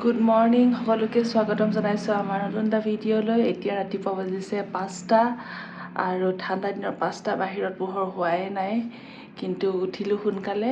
Good morning সকলোকে স্বাগতম জনাইছোঁ আমাৰ নতুন এটা ভিডিঅ'লৈ। এতিয়া ৰাতিপুৱা বাজিছে 5টা আৰু ঠাণ্ডা দিনৰ 5টা, বাহিৰত পোহৰ হোৱাই নাই, কিন্তু উঠিলোঁ সোনকালে।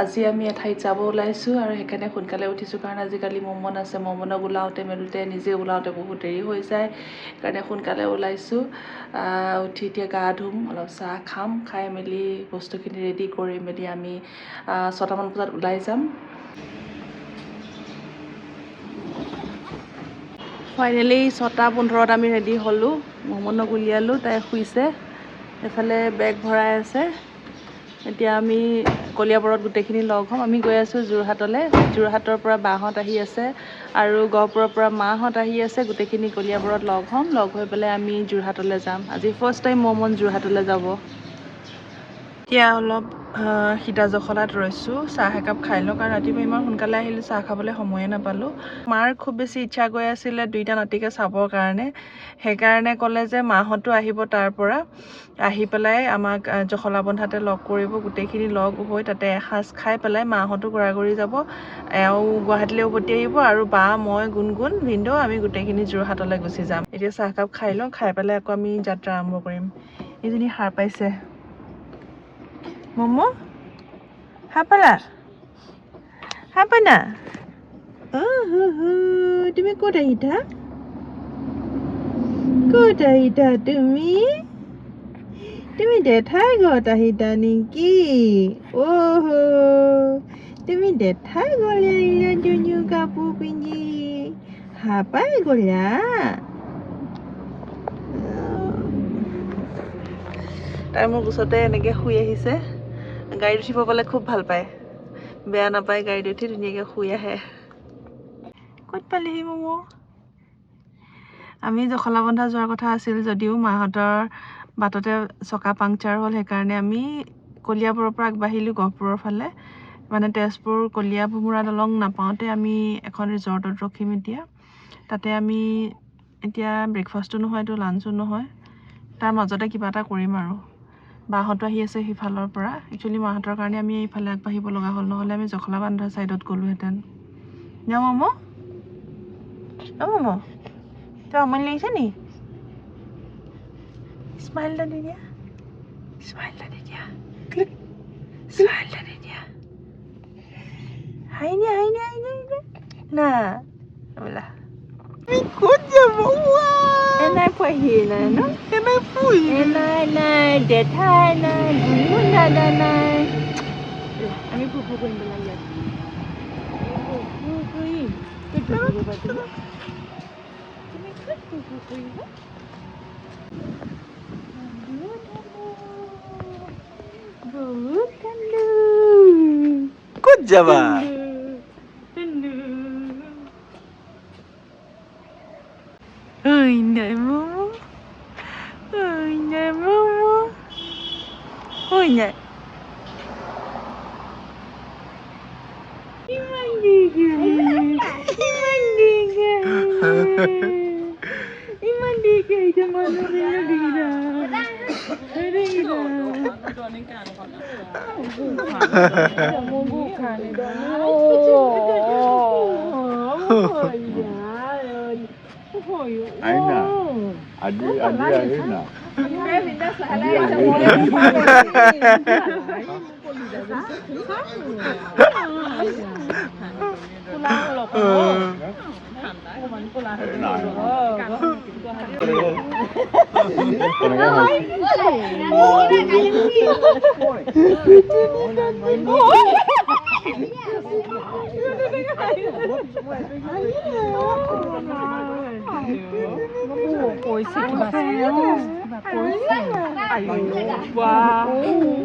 আজি আমি এঠাইত যাব ওলাইছোঁ আৰু সেইকাৰণে সোনকালে উঠিছোঁ, কাৰণ আজিকালি মমন আছে। মমনক ওলাওঁতে মেলোঁতে নিজে ওলাওঁতে বহুত দেৰি হৈ যায়, সেইকাৰণে সোনকালে ওলাইছোঁ। উঠি এতিয়া গা ধুম, অলপ চাহ খাম, খাই মেলি বস্তুখিনি ৰেডি কৰি মেলি আমি 6টামান বজাত ওলাই যাম। ফাইনেলি 6:15 আমি ৰেডি হ'লোঁ। মমনক উলিয়ালোঁ, তাই শুইছে, এফালে বেগ ভৰাই আছে। এতিয়া আমি কলিয়াবৰত গোটেইখিনি লগ হ'ম। আমি গৈ আছোঁ যোৰহাটলৈ। যোৰহাটৰ পৰা বাহঁত আহি আছে আৰু গহপুৰৰ পৰা মাহঁত আহি আছে। গোটেইখিনি কলিয়াবৰত লগ হ'ম। লগ হৈ পেলাই আমি যোৰহাটলৈ যাম। আজি ফাৰ্ষ্ট টাইম মমন যোৰহাটলৈ যাব। এতিয়া অলপ সীতা জখলাত ৰৈছোঁ, চাহ একাপ খাই লওঁ, কাৰণ ৰাতিপুৱা ইমান সোনকালে আহিলোঁ, চাহ খাবলৈ সময়ে নাপালোঁ। মাৰ খুব বেছি ইচ্ছা গৈ আছিলে দুইটা নাতিকে চাবৰ কাৰণে, সেইকাৰণে ক'লে যে মাহঁতো আহিব তাৰ পৰা, আহি পেলাই আমাক জখলাবন্ধাতে লগ কৰিব। গোটেইখিনি লগ হৈ তাতে এসাঁজ খাই পেলাই মাহঁতো গড়াগড়ি যাব, এওঁ গুৱাহাটীলৈ উভতি আহিব আৰু বা, মই, গুণগুণ, ভিনদেউ আমি গোটেইখিনি যোৰহাটলৈ গুচি যাম। এতিয়া চাহকাপ খাই লওঁ, খাই পেলাই আকৌ আমি যাত্ৰা আৰম্ভ কৰিম। এইজনী সাৰ পাইছে। মমো হাপালা হাপানা তুমি ক'ত আহিছা? ক'ত আহিছা তুমি? তুমি দেঠাই ঘৰত আহিছা নেকি? তুমি দেঠাই ঘৰলৈ আহিলা ধুনীয়া কাপোৰ পিন্ধি, হাপাই গ'লা? তাই মোৰ ওচৰতে এনেকৈ শুই আহিছে। গাড়ীত উঠিব পালে খুব ভাল পায়, বেয়া নাপায়। গাড়ীত উঠি ধুনীয়াকৈ শুই আহে। ক'ত পালেহি মমো? আমি জখলাবন্ধা যোৱাৰ কথা আছিল যদিও মাহঁতৰ বাটতে চকা পাংচাৰ হ'ল, সেইকাৰণে আমি কলিয়াবৰৰ পৰা আগবাঢ়িলোঁ গহপুৰৰ ফালে। মানে তেজপুৰ কলিয়া ভোমোৰা দলং নাপাওঁতে আমি এখন ৰিজৰ্টত ৰখিম। এতিয়া তাতে আমি এতিয়া ব্ৰেকফাষ্টো নহয়, এইটো লাঞ্চো নহয়, তাৰ মাজতে কিবা এটা কৰিম আৰু। বাহঁতো আহি আছে সিফালৰ পৰা। একচুৱেলি মাহঁতৰ কাৰণে আমি এইফালে আগবাঢ়িব লগা হ'ল, নহ'লে আমি জখলাবন্ধা ছাইডত গ'লোহেঁতেন। ন মমো? মমো তই আমনি লাগিছে নি? স্মাইল এটা দি দিয়া, স্মাইল এটা দি দিয়া, স্মাইল এটা দি দিয়া। হাই দিয়া, হাই দিয়া, হাই দিয়া, হাই দিয়া না বোলা। ক'ত যাব? এনাই পোৱাহি নাই ন? এনাই পোৱাহি নাই, নাই দেঠাই নাই, গুণগুণ দাদা নাই। আমি ফুফু কৰিম পেলাই ইয়াত। ফুফু কৰিম। ক'ত ফুফু কৰিবা তুমি? তুমি ক'ত ফুফু কৰিবা? বহুত কান্দো। ক'ত যাবা? ঐ নাই মমো, ঐ নাই মমো, ঐ নাই। ইমান দেৰিকে আহিছে মানুহবিলাক দেখিছা? Aina, adi Aina.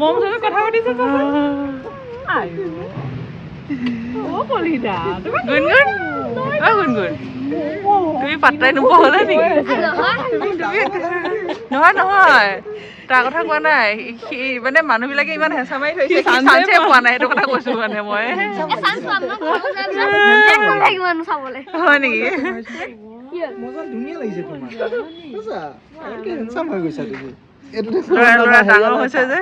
মম তুমি কথা পাতিছা গুণগুণ, গুণগুণ তুমি পাত্তাই নোপোৱা হ'লা নেকি? নহয় নহয়, তাৰ কথা কোৱা নাই। মানে মানুহবিলাকে ইমান হেঁচা মাৰি থৈছে, চান্সে পোৱা নাই, সেইটো কথা কৈছো। মানে মই হয় নেকি? মজা ধুনীয়া লাগিছে তোমাৰ। হেণ্ডসাম হৈ গৈছা তুমি। ল'ৰা ডাঙৰ হৈছে যে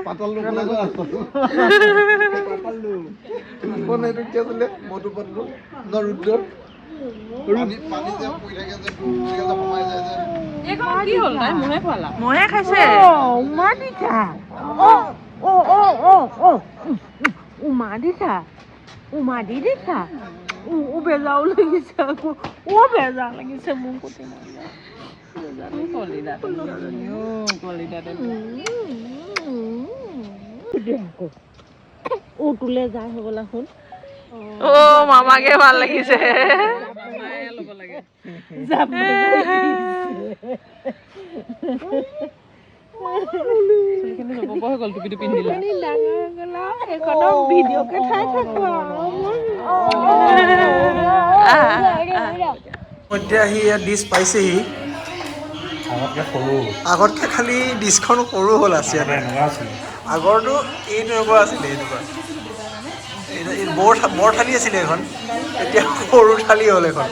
মহে খাইছে উমা দি দিছা বেজাও লাগিছে আকৌ বেজাৰ লাগিছে মোৰ কতে তোলে যায় হ'বলা শুন মামাকে ভাল লাগিছে এতিয়া সি ইয়াত ডিছ পাইছেহি আগতকে খালি ডিছখন সৰু হ'ল আছে আগৰটো এইটো আছিলে বৰ থালি আছিলে এখন এতিয়া সৰু থালি হ'ল এখন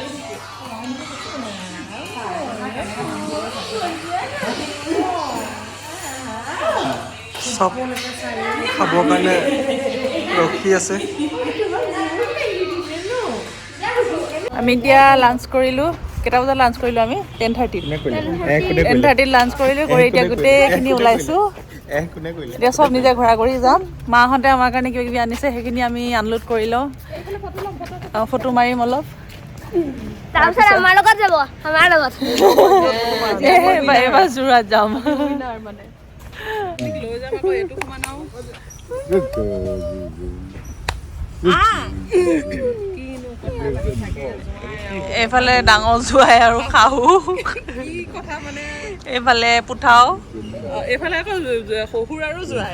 চব খাবৰ কাৰণে ৰখি আছে আমি এতিয়া লাঞ্চ কৰিলোঁ কেইটা বজাত লাঞ্চ কৰিলোঁ আমি 10:30 লাঞ্চ কৰিলোঁ কৰি এতিয়া গোটেইখিনি ওলাইছোঁ এতিয়া চব নিজে ঘূৰা কৰি যাম মাহঁতে আমাৰ কাৰণে কিবা কিবি আনিছে সেইখিনি আমি আনলোড কৰি লওঁ ফটো মাৰিম অলপ তাৰপিছত আমাৰ লগত যাব আমাৰ লগত এইবাৰ যোৰহাট যাম এইফালে ডাঙৰ জোৱাই আৰু শাহু এইফালে পুঠাও এইফালে আকৌ শহুৰ আৰু জোৱাই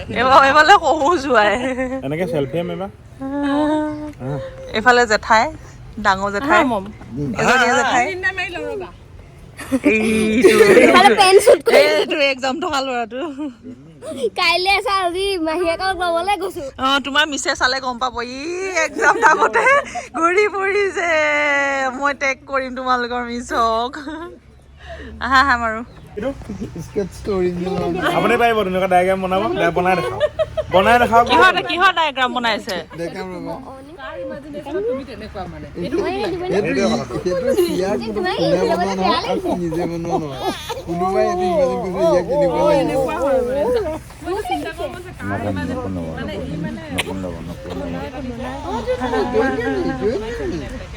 এইফালে শহুৰ জোৱাই এনেকে সেলফি মাৰিবা এইফালে জেঠাই ডাঙৰ জেঠাই জেঠাই এইটো এক্সাম থকা ল'ৰাটো কাইলৈ আছে আজি মাহীয়েকক ল'বলৈ গৈছো তোমাৰ মিছে চালে গম পাব ই এক্সাম থাকোতে ঘূৰি ফুৰিছে মই টেগ কৰিম তোমালোকৰ মিছক আহা মাৰো আপুনি পাৰিব তেনেকুৱা ডায়েগ্ৰাম বনাব বনাই দেখাওক কিহৰ ডায়েগ্ৰাম বনাইছে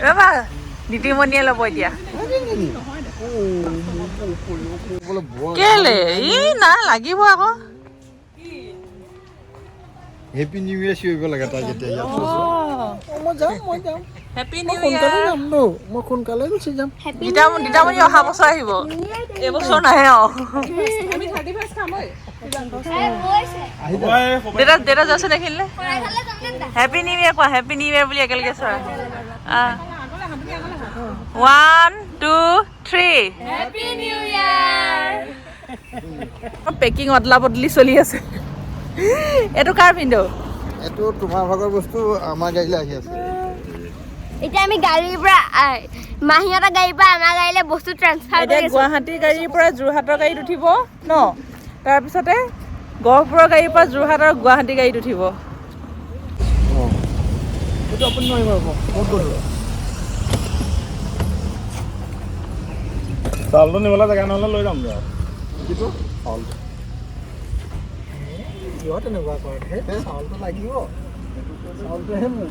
ৰবা নীতিমণিয়ে ল'ব এতিয়া কেলে ই নাই লাগিব আকৌ হেপী নিউ ইয়াৰ চিঞৰিব লাগে তাই যেতিয়া ইয়াত হেপী নিউ ইয়াৰ মই সোনকালে গুচি যাম নীতামণি অহা বছৰ আহিব এইবছৰ নাহে দেউতা যাচ্ছে দেখিলে হেপী নিউ ইয়াৰ কোৱা হেপী নিউ ইয়াৰ বুলি একেলগে চোৱা 1 2 3 হেপী নিউ ইয়াৰ পেকিং অদলা বদলি চলি আছে এইটো কাৰ পিন্ধো এইটো তোমাৰ ভাগৰ বস্তু আমাৰ গাড়ীলৈ আহি আছে এতিয়া আমি গাড়ীৰ পৰা মাহীহঁতৰ গাড়ীৰ পৰা আমাৰ গাড়ীলৈ বস্তু ট্ৰান্সফাৰ কৰি আছো গুৱাহাটীৰ গাড়ীৰ পৰা যোৰহাটৰ গাড়ীত উঠিব ন তাৰপিছতে গহপুৰৰ গাড়ীৰ পৰা যোৰহাট আৰু গুৱাহাটী গাড়ীত উঠিব এইটো আপুনি নোৱাৰিব বহুত গ'ল চাউলটো নিবলৈ জেগা নহ'লে লৈ যাম কিটো কিয় তেনেকুৱা কৰে চাউলটো লাগিব চাউলটোহে মোৰ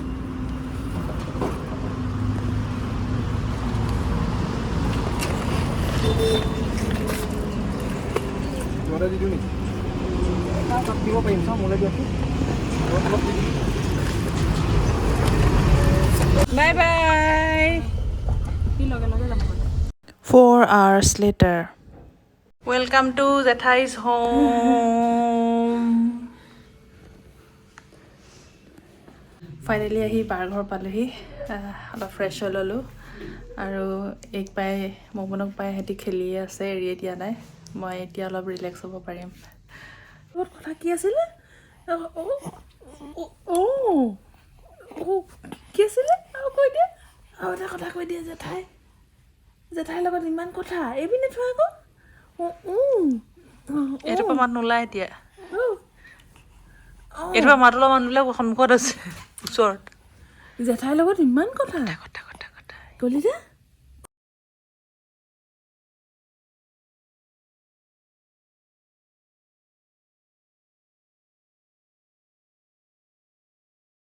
দি দিওঁ নেকি দিব পাৰিম চাওঁ মোলৈ দিয়কচোন bye bye 4 hours later welcome to Jethai's home finally আহি বাৰঘৰ পালোহি অলপ ফ্ৰেছ হৈ ল'লোঁ আৰু এক পাই মমনক পাই সিহঁতি খেলিয়ে আছে এৰিয়ে দিয়া নাই মই এতিয়া অলপ ৰিলেক্স হ'ব পাৰিম বহুত কথা কি আছিলে কি আছিলে আৰু কৈ দিয়া আৰু এটা কথা কৈ দিয়া জেঠাইৰ লগত ইমান কথা এইপিনে থোৱা আকৌ এইটোৰ পৰা মাত নোলায় এতিয়া এইটোৰ পৰা মাত ওলোৱা মানুহবিলাক সন্মুখত আছে ওচৰত জেঠাইৰ লগত ইমান কথা কথা কলিতা